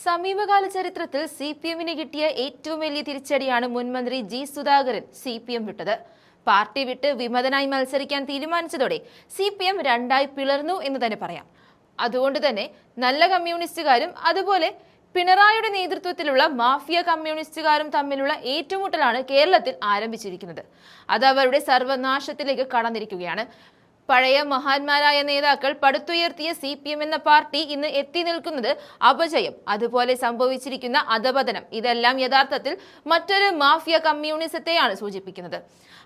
സമീപകാല ചരിത്രത്തിൽ സിപിഎമ്മിന് കിട്ടിയ ഏറ്റവും വലിയ തിരിച്ചടിയാണ് മുൻ മന്ത്രി ജി സുധാകരൻ സിപിഎം വിട്ടത്. പാർട്ടി വിട്ട് വിമതനായി മത്സരിക്കാൻ തീരുമാനിച്ചതോടെ സിപിഎം രണ്ടായി പിളർന്നു എന്ന് തന്നെ പറയാം. അതുകൊണ്ട് തന്നെ നല്ല കമ്മ്യൂണിസ്റ്റുകാരും അതുപോലെ പിണറായിയുടെ നേതൃത്വത്തിലുള്ള മാഫിയ കമ്മ്യൂണിസ്റ്റുകാരും തമ്മിലുള്ള ഏറ്റുമുട്ടലാണ് കേരളത്തിൽ ആരംഭിച്ചിരിക്കുന്നത്. അത് അവരുടെ സർവനാശത്തിലേക്ക് കടന്നിരിക്കുകയാണ്. പഴയ മഹാന്മാരായ നേതാക്കൾ പടുത്തുയർത്തിയ സിപിഎം എന്ന പാർട്ടി ഇന്ന് എത്തി നിൽക്കുന്നത് അപജയം, അതുപോലെ സംഭവിച്ചിരിക്കുന്ന അധപതനം, ഇതെല്ലാം യഥാർത്ഥത്തിൽ മറ്റൊരു മാഫിയ കമ്മ്യൂണിസത്തെയാണ് സൂചിപ്പിക്കുന്നത്.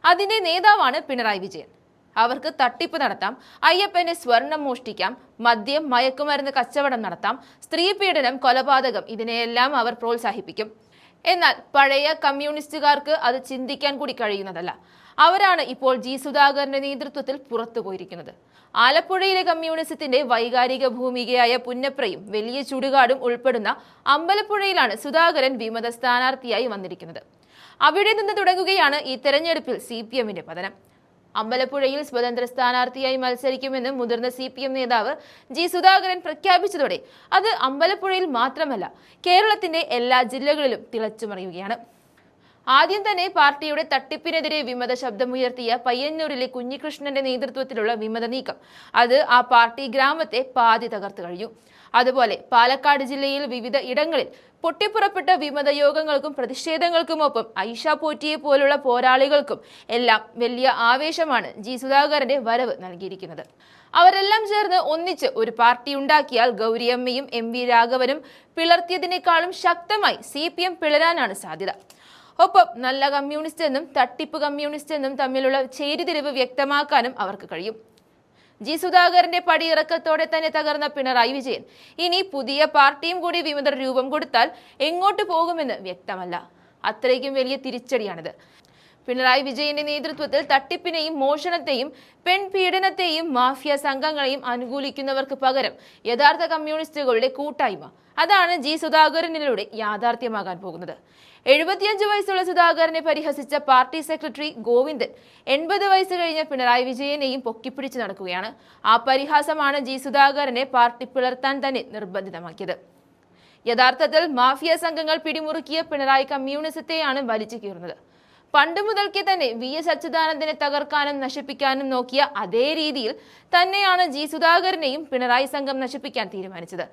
അതിന്റെ നേതാവാണ് പിണറായി വിജയൻ. അവർക്ക് തട്ടിപ്പ് നടത്താം, അയ്യപ്പന്റെ സ്വർണം മോഷ്ടിക്കാം, മദ്യം മയക്കുമരുന്ന് കച്ചവടം നടത്താം, സ്ത്രീ പീഡനം, കൊലപാതകം, ഇതിനെയെല്ലാം അവർ പ്രോത്സാഹിപ്പിക്കും. എന്നാൽ പഴയ കമ്മ്യൂണിസ്റ്റുകാർക്ക് അത് ചിന്തിക്കാൻ കൂടി കഴിയുന്നതല്ല. അവരാണ് ഇപ്പോൾ ജി സുധാകരന്റെ നേതൃത്വത്തിൽ പുറത്തു പോയിരിക്കുന്നത്. ആലപ്പുഴയിലെ കമ്മ്യൂണിസത്തിന്റെ വൈകാരിക ഭൂമികയായ പുന്നപ്രയും വലിയ ചുടുകാടും ഉൾപ്പെടുന്ന അമ്പലപ്പുഴയിലാണ് സുധാകരൻ വിമത സ്ഥാനാർത്ഥിയായി വന്നിരിക്കുന്നത്. അവിടെ നിന്ന് തുടങ്ങുകയാണ് ഈ തെരഞ്ഞെടുപ്പിൽ സിപിഎമ്മിന്റെ പതനം. അമ്പലപ്പുഴയിൽ സ്വതന്ത്ര സ്ഥാനാർത്ഥിയായി മത്സരിക്കുമെന്ന് മുതിർന്ന സിപിഎം നേതാവ് ജി സുധാകരൻ പ്രഖ്യാപിച്ചതോടെ അത് അമ്പലപ്പുഴയിൽ മാത്രമല്ല, കേരളത്തിന്റെ എല്ലാ ജില്ലകളിലും തിളച്ചുമറിയുകയാണ്. ആദ്യം തന്നെ പാർട്ടിയുടെ തട്ടിപ്പിനെതിരെ വിമത ശബ്ദമുയർത്തിയ പയ്യന്നൂരിലെ കുഞ്ഞികൃഷ്ണന്റെ നേതൃത്വത്തിലുള്ള വിമത നീക്കം അത് ആ പാർട്ടി ഗ്രാമത്തെ പാതി തകർത്തു കഴിഞ്ഞു. അതുപോലെ പാലക്കാട് ജില്ലയിൽ വിവിധ ഇടങ്ങളിൽ പൊട്ടിപ്പുറപ്പെട്ട വിമത യോഗങ്ങൾക്കും പ്രതിഷേധങ്ങൾക്കുമൊപ്പം ഐഷ പോറ്റിയെ പോലുള്ള പോരാളികൾക്കും എല്ലാം വലിയ ആവേശമാണ് ജി സുധാകരന്റെ വരവ് നൽകിയിരിക്കുന്നത്. അവരെല്ലാം ചേർന്ന് ഒന്നിച്ച് ഒരു പാർട്ടി ഉണ്ടാക്കിയാൽ ഗൗരിയമ്മയും എം.വി. രാഘവനും പിളർത്തിയതിനേക്കാളും ശക്തമായി സിപിഎം പിളരാനാണ് സാധ്യത. ഒപ്പം നല്ല കമ്മ്യൂണിസ്റ്റ് എന്നും തട്ടിപ്പ് കമ്മ്യൂണിസ്റ്റ് എന്നും തമ്മിലുള്ള ചേരിതിരിവ് വ്യക്തമാക്കാനും അവർക്ക് കഴിയും. ജി സുധാകരന്റെ പടിയിറക്കത്തോടെ തന്നെ തകർന്ന പിണറായി വിജയൻ ഇനി പുതിയ പാർട്ടിയും കൂടി വിമതർ രൂപം കൊടുത്താൽ എങ്ങോട്ട് പോകുമെന്ന് വ്യക്തമല്ല. അത്രയ്ക്കും വലിയ തിരിച്ചടിയാണിത്. പിണറായി വിജയന്റെ നേതൃത്വത്തിൽ തട്ടിപ്പിനെയും മോഷണത്തെയും പെൺപീഡനത്തെയും മാഫിയ സംഘങ്ങളെയും അനുകൂലിക്കുന്നവർക്ക് പകരം യഥാർത്ഥ കമ്മ്യൂണിസ്റ്റുകളുടെ കൂട്ടായ്മ, അതാണ് ജി സുധാകരനിലൂടെ യാഥാർത്ഥ്യമാകാൻ പോകുന്നത്. 75 വയസ്സുള്ള സുധാകരനെ പരിഹസിച്ച പാർട്ടി സെക്രട്ടറി ഗോവിന്ദൻ 80 വയസ്സ് കഴിഞ്ഞ പിണറായി വിജയനെയും പൊക്കിപ്പിടിച്ച് നടക്കുകയാണ്. ആ പരിഹാസമാണ് ജി സുധാകരനെ പാർട്ടി പിളർത്താൻ തന്നെ നിർബന്ധിതമാക്കിയത്. യഥാർത്ഥത്തിൽ മാഫിയ സംഘങ്ങൾ പിടിമുറുക്കിയ പിണറായി കമ്മ്യൂണിസത്തെയാണ് വലിച്ചു കീറുന്നത്. പണ്ട് മുതൽക്കേ തന്നെ വി.എസ്. അച്യുതാനന്ദനെ തകർക്കാനും നശിപ്പിക്കാനും നോക്കിയ അതേ രീതിയിൽ തന്നെയാണ് ജി സുധാകരനെയും പിണറായി സംഘം നശിപ്പിക്കാൻ തീരുമാനിച്ചത്.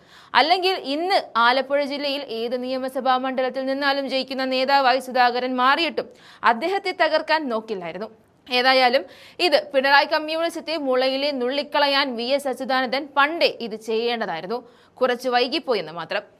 അല്ലെങ്കിൽ ഇന്ന് ആലപ്പുഴ ജില്ലയിൽ ഏത് നിയമസഭാ മണ്ഡലത്തിൽ നിന്നാലും ജയിക്കുന്ന നേതാവായി സുധാകരൻ മാറിയിട്ടും അദ്ദേഹത്തെ തകർക്കാൻ നോക്കില്ലായിരുന്നു. ഏതായാലും ഇത് പിണറായി കമ്മ്യൂണിസത്തെ മുളയിലെ നുള്ളിക്കളയാൻ വി.എസ്. അച്യുതാനന്ദൻ പണ്ടേ ഇത് ചെയ്യേണ്ടതായിരുന്നു. കുറച്ച് വൈകിപ്പോയെന്ന് മാത്രം.